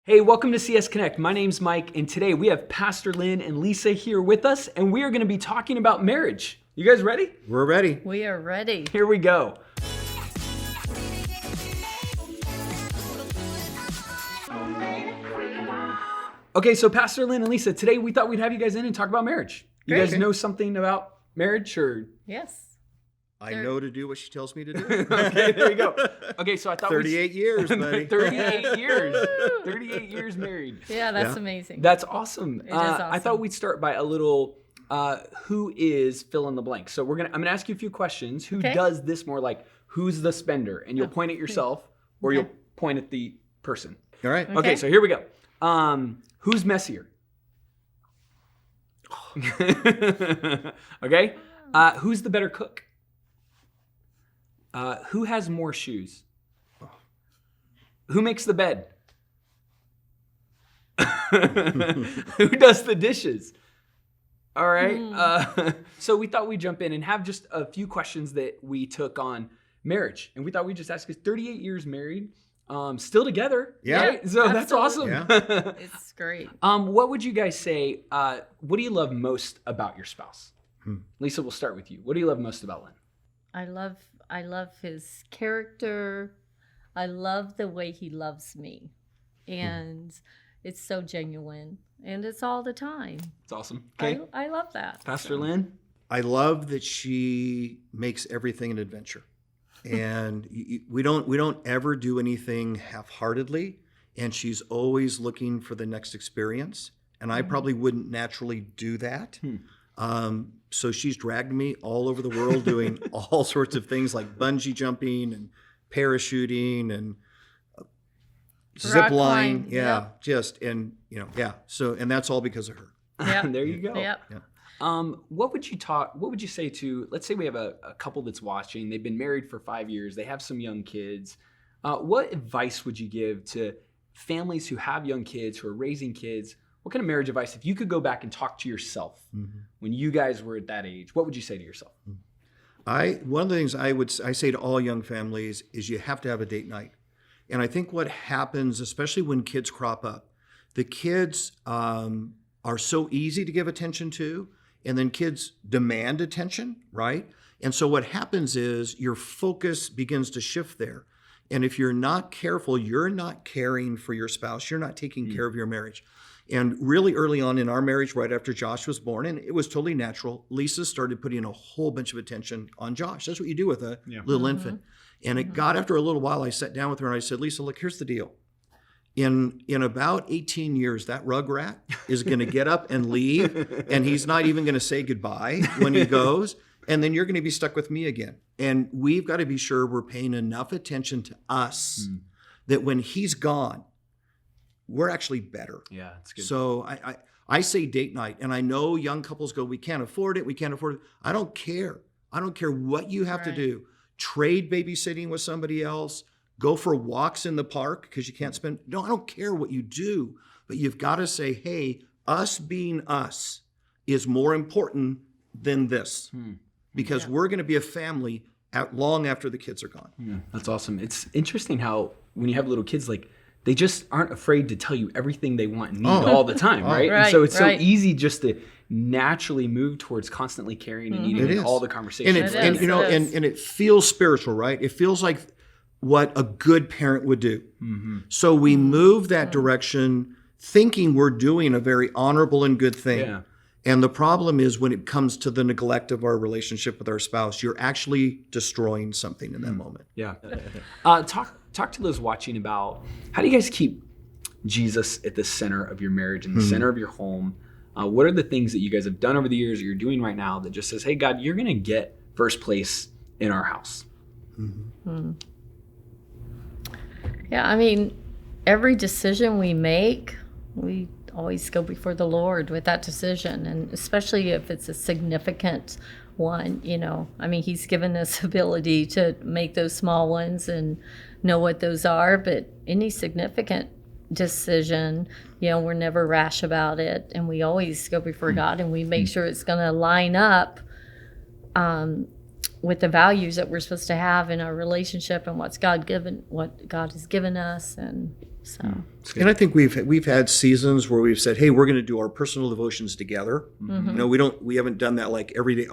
Hey, welcome to CS Connect. My name's Mike, and today we have Pastor Lynn and Lisa here with us, and we are going to be talking about marriage. You guys ready? We're ready. We are ready. Here we go. Okay, so Pastor Lynn and Lisa, today we thought we'd have you guys in and talk about marriage. You Great. guys know something about marriage, or? Yes. I know to do what she tells me to do. Okay, there you go. Okay, so I thought 38 years, buddy. 38 years. 38 years married. Yeah, that's Yeah. amazing. That's awesome. It is awesome. I thought we'd start by a little who is fill in the blank. So I'm gonna ask you a few questions. Who Okay. does this more, like who's the spender? And you'll point at yourself or you'll point at the person. All right. Okay, Okay. so here we go. Who's messier? Okay. Who's the better cook? Who has more shoes? Who makes the bed? Who does the dishes? All right. So we thought we'd jump in and have just a few questions that we took on marriage. And we thought we'd just ask, 38 years married, still together. Yeah. Right? So that's awesome. Yeah. It's great. What would you guys say? What do you love most about your spouse? Lisa, we'll start with you. What do you love most about Lynn? I love his character. I love the way he loves me. And it's so genuine. And it's all the time. It's awesome. Okay. I love that. Pastor Lynn? I love that she makes everything an adventure. And we don't ever do anything half-heartedly. And she's always looking for the next experience. And I probably wouldn't naturally do that. So she's dragged me all over the world doing all sorts of things like bungee jumping and parachuting and zip Rock line. climb, Yeah, yep. So, and that's all because of her. Yep. There you go. Yep. What would you say to, let's say we have a couple that's watching, they've been married for 5 years, they have some young kids. What advice would you give to families who have young kids, who are raising kids? What kind of marriage advice, if you could go back and talk to yourself when you guys were at that age, what would you say to yourself? One of the things I say to all young families is you have to have a date night. And I think what happens, especially when kids crop up, the kids are so easy to give attention to, and then kids demand attention, right? And so what happens is your focus begins to shift there. And if you're not careful, you're not caring for your spouse, you're not taking care of your marriage. And really early on in our marriage, right after Josh was born, and it was totally natural, Lisa started putting a whole bunch of attention on Josh. That's what you do with a little infant. And it got after a little while, I sat down with her and I said, Lisa, look, here's the deal. In about 18 years, that rugrat is going to get up and leave, and he's not even going to say goodbye when he goes. And then you're going to be stuck with me again. And we've got to be sure we're paying enough attention to us that when he's gone, we're actually better. Yeah, it's good. So I say date night, and I know young couples go, we can't afford it. I don't care. I don't care what you have to Right. do. Trade babysitting with somebody else. Go for walks in the park because you can't spend. No, I don't care what you do, but you've got to say, hey, us being us is more important than this because we're going to be a family long after the kids are gone. Yeah, that's awesome. It's interesting how when you have little kids, like they just aren't afraid to tell you everything they want and need all the time, right? And so it's Right. so easy just to naturally move towards constantly caring and needing It is. all the conversations. And it feels spiritual, right? It feels like what a good parent would do. So we move that direction thinking we're doing a very honorable and good thing. Yeah. And the problem is when it comes to the neglect of our relationship with our spouse, you're actually destroying something in that moment. Yeah. Talk to those watching about how do you guys keep Jesus at the center of your marriage and the center of your home? What are the things that you guys have done over the years or you're doing right now that just says, hey, God, you're going to get first place in our house? Yeah, I mean, every decision we make, we always go before the Lord with that decision. And especially if it's a significant one, I mean, he's given us ability to make those small ones and know what those are, but any significant decision, we're never rash about it. And we always go before God and we make sure it's going to line up with the values that we're supposed to have in our relationship and what God has given us. And So It's good. And I think we've had seasons where we've said, "Hey, we're going to do our personal devotions together." Mm-hmm. You know, we haven't done that like every day,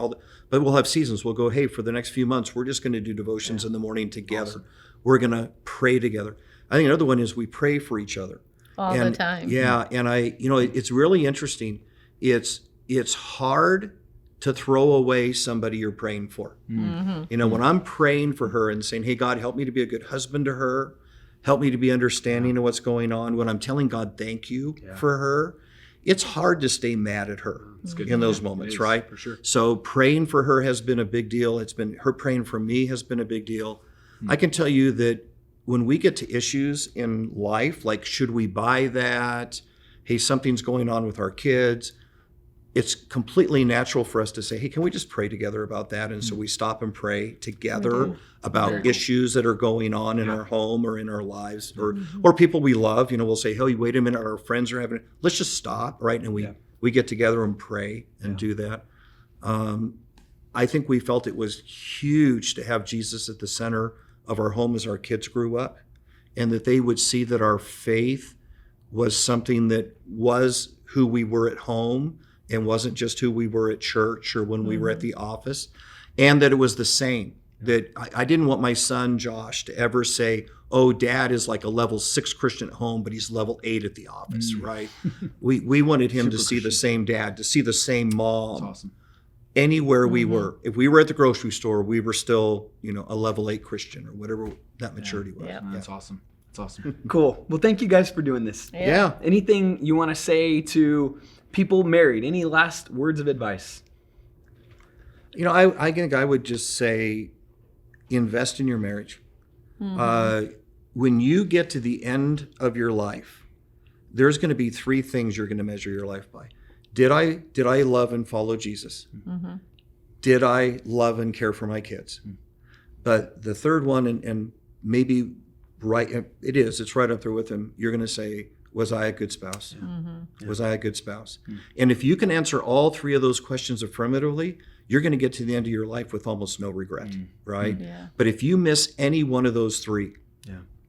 but we'll have seasons. We'll go, "Hey, for the next few months, we're just going to do devotions in the morning together. Awesome. We're going to pray together." I think another one is we pray for each other all and, the time. Yeah, and it's really interesting. It's hard to throw away somebody you're praying for. Mm-hmm. You know, when I'm praying for her and saying, "Hey, God, help me to be a good husband to her. Help me to be understanding of what's going on." When I'm telling God, thank you for her, it's hard to stay mad at her It's good. in those It moments, is, right? For sure. So praying for her has been a big deal. It's been her praying for me has been a big deal. I can tell you that when we get to issues in life, like should we buy that? Hey, something's going on with our kids. It's completely natural for us to say, "Hey, can we just pray together about that?" And so we stop and pray together about Very cool. issues that are going on in our home or in our lives, or people we love. You know, we'll say, "Hey, wait a minute, our friends are having. Let's just stop, right?" And we get together and pray and do that. I think we felt it was huge to have Jesus at the center of our home as our kids grew up, and that they would see that our faith was something that was who we were at home and wasn't just who we were at church or when we were at the office, and that it was the same. That I didn't want my son, Josh, to ever say, "Oh, Dad is like a level 6 Christian at home, but he's level 8 at the office," right? We wanted him to Super see the Christian. same dad, to see the same mom. That's awesome. Anywhere we were. If we were at the grocery store, we were still, a level 8 Christian or whatever that maturity was. Yeah. That's awesome. That's awesome. Cool. Well, thank you guys for doing this. Yeah. Anything you want to say to people married? Any last words of advice? I think I would just say invest in your marriage. When you get to the end of your life, there's going to be 3 things you're going to measure your life by. Did I love and follow Jesus? Mm-hmm. Did I love and care for my kids? But the third one, and maybe it's right up there with him, you're going to say, was I a good spouse? Mm-hmm. Was I a good spouse? And if you can answer all 3 of those questions affirmatively, you're going to get to the end of your life with almost no regret, right? Yeah. But if you miss any one of those 3,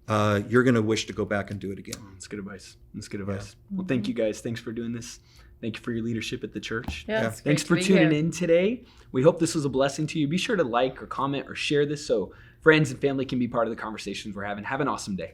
you're going to wish to go back and do it again. That's good advice. That's good advice. Well, thank you guys. Thanks for doing this. Thank you for your leadership at the church. Yeah, it's Thanks great for to be tuning here. in today. We hope this was a blessing to you. Be sure to like or comment or share this so friends and family can be part of the conversations we're having. Have an awesome day.